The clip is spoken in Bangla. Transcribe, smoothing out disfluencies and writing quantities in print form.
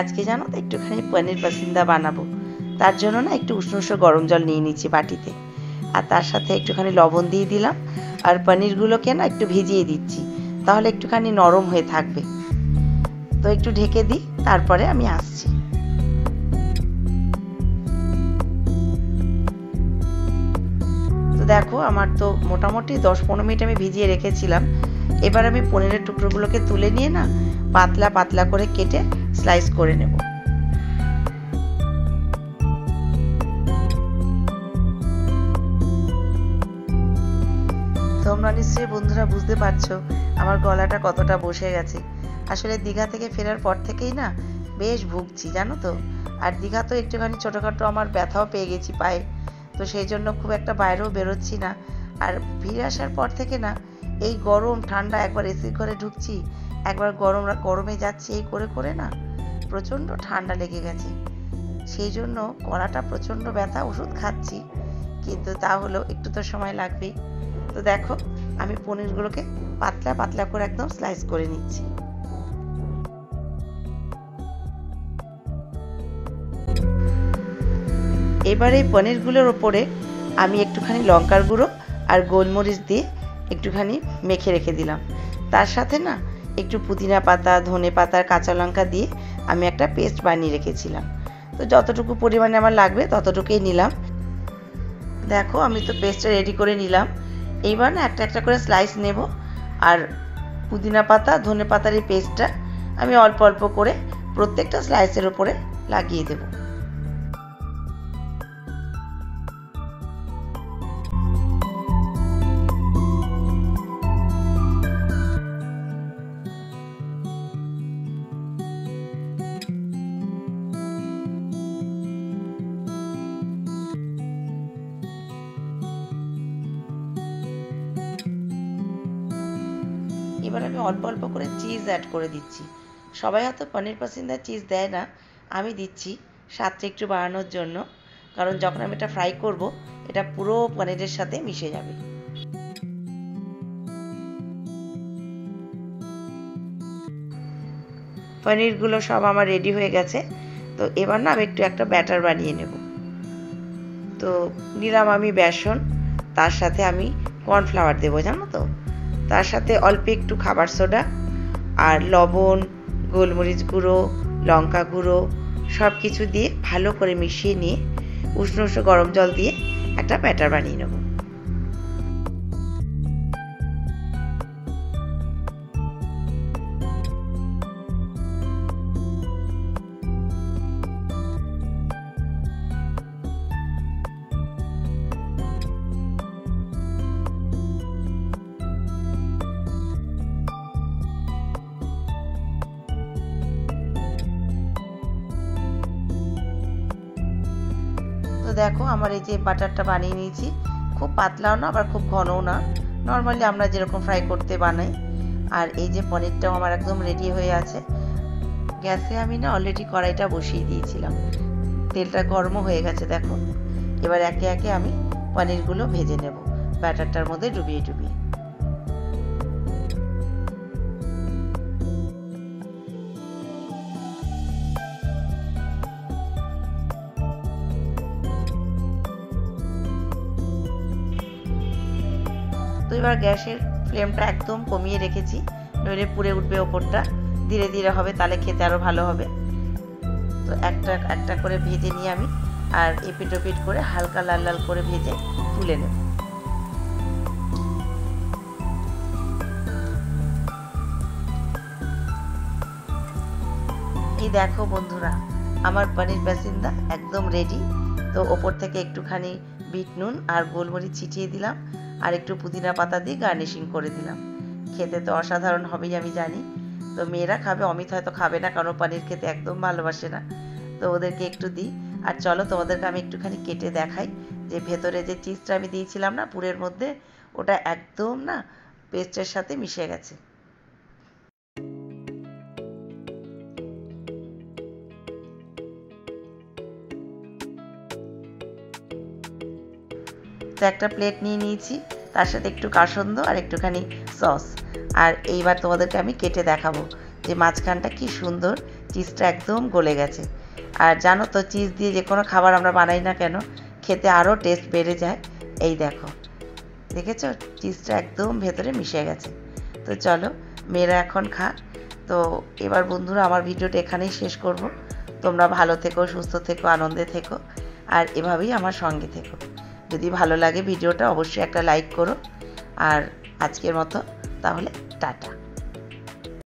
আজকে জানো তো একটুখানি পনির পাসিন্দা বানাবো। তার জন্য না একটু উষ্ণ উষ্ণ গরম জল নিয়ে নিচ্ছি বাটিতে, আর তার সাথে একটুখানি লবণ দিয়ে দিলাম, আর পনিরগুলোকে না একটু ভিজিয়ে দিচ্ছি, তাহলে একটুখানি নরম হয়ে থাকবে। তো একটু ঢেকে দিই, তারপরে আমি আসছি। তো দেখো আমার তো মোটামুটি 10-15 মিনিট আমি ভিজিয়ে রেখেছিলাম। এবার আমি পনিরের টুকরোগুলোকে তুলে নিয়ে না পাতলা পাতলা করে কেটে স্লাইস করে নেব। তোমরা নিশ্চয়ই বন্ধুরা বুঝতে পারছো আমার গলাটা কতটা বসে গেছে। আসলে দীঘা থেকে ফেরার পর থেকেই না বেশ ভুগছি জানো তো। আর দীঘা তো একটুখানি ছোটোখাটো আমার ব্যথাও পেয়ে গেছি পায়ে, তো সেই জন্য খুব একটা বাইরেও বেরোচ্ছি না। আর ফিরে আসার পর থেকে না এই গরম ঠান্ডা, একবার এসি ঘরে ঢুকছি, একবার গরমে যাচ্ছি, এই করে করে না প্রচণ্ড ঠান্ডা লেগে গেছে। সেই জন্য গলাটা প্রচণ্ড ব্যথা, ওষুধ খাচ্ছি, কিন্তু তা হলেও একটু তো সময় লাগবেই। তো দেখো আমি পনিরগুলোকে পাতলা পাতলা করে একদম স্লাইস করে নিচ্ছি। এবার এই পনিরগুলোর ওপরে আমি একটুখানি লঙ্কার গুঁড়ো আর গোলমরিচ দিয়ে একটুখানি মেখে রেখে দিলাম। তার সাথে না একটু পুদিনা পাতা, ধনে পাতা, কাঁচা লঙ্কা দিয়ে আমি একটা পেস্ট বানিয়ে রেখেছিলাম। তো যতটুকু পরিমাণে আমার লাগবে ততটুকুই নিলাম। দেখো আমি তো পেস্টটা রেডি করে নিলাম। এইবার না একটা একটা করে স্লাইস নেব, আর পুদিনা পাতা, ধনে পাতার এই পেস্টটা আমি অল্প অল্প করে প্রত্যেকটা স্লাইসের ওপরে লাগিয়ে দেব। এবার আমি অল্প অল্প করে চিজ অ্যাড করে দিচ্ছি। সবাই হয়তো পনির পাসিন্দা চিজ দেয় না, আমি দিচ্ছি স্বাদটা একটু বাড়ানোর জন্য, কারণ যখন আমি এটা ফ্রাই করব এটা পুরো পনিরের সাথে মিশে যাবে। পনিরগুলো সব আমার রেডি হয়ে গেছে। তো এবার না আমি একটু একটা ব্যাটার বানিয়ে নেব। তো নিলাম আমি বেসন, তার সাথে আমি কর্নফ্লাওয়ার দেবো জানো তো, তার সাথে অল্প একটু খাবার সোডা আর লবণ, গোলমরিচ গুঁড়ো, লঙ্কা গুঁড়ো সব কিছু দিয়ে ভালো করে মিশিয়ে নিয়ে উষ্ণ উষ্ণ গরম জল দিয়ে একটা ব্যাটার বানিয়ে নেব। তো দেখো আমার এই যে বাটারটা বানিয়ে নিয়েছি, খুব পাতলাও না আবার খুব ঘনও না, নর্মালি আমরা যেরকম ফ্রাই করতে বানাই। আর এই যে পনিরটাও আমার একদম রেডি হয়ে আছে। গ্যাসে আমি না অলরেডি কড়াইটা বসিয়ে দিয়েছিলাম, তেলটা গরমও হয়ে গেছে দেখো। এবার একে একে আমি পনিরগুলো ভেজে নেব ব্যাটারটার মধ্যে ডুবিয়ে ডুবিয়ে। তো এবার গ্যাসের ফ্লেমটা একদম কমিয়ে রেখেছি, নইলে পুড়ে উঠবে ওপরটা। ধীরে ধীরে হবে, তাহলে খেতে আরও ভালো হবে। তো একটা একটা করে ভেজে নিয়ে আমি আর এপিট ওপিট করে হালকা লাল লাল করে ভেজে তুলে নেব। এই দেখো বন্ধুরা আমার পনির পাসিন্দা একদম রেডি। তো ওপর থেকে একটুখানি বিট নুন আর গোলমরিচ ছিটিয়ে দিলাম, আর একটু পুদিনা পাতা দিয়ে গার্নিশিং করে দিলাম। খেতে তো অসাধারণ হবেই আমি জানি। তো মেয়েরা খাবে, অমিত হয়তো খাবে না, কারণ পনির খেতে একদম ভালোবাসে না। তো ওদেরকে একটু দিই। আর চলো তোমাদেরকে আমি একটুখানি কেটে দেখাই যে ভেতরে যে চিজটা আমি দিয়েছিলাম না পুরের মধ্যে, ওটা একদম না পেস্টের সাথে মিশে গেছে। তো একটা প্লেট নিয়ে নিয়েছি, তার সাথে একটু কাসন্দ আর একটুখানি সস। আর এইবার তোমাদেরকে আমি কেটে দেখাবো যে মাঝখানটা কি সুন্দর চিজটা একদম গলে গেছে। আর জানো তো চিজ দিয়ে যে কোনো খাবার আমরা বানাই না কেন খেতে আরও টেস্ট বেড়ে যায়। এই দেখো, দেখেছো চিজটা একদম ভেতরে মিশে গেছে। তো চলো মেয়েরা এখন খাক। তো এবার বন্ধুরা আমার ভিডিওটা এখানেই শেষ করব। তোমরা ভালো থেকো, সুস্থ থেকো, আনন্দে থেকো, আর এভাবেই আমার সঙ্গে থেকো। যদি ভালো লাগে ভিডিওটা অবশ্যই একটা লাইক করো। আর আজকের মতো তাহলে টাটা।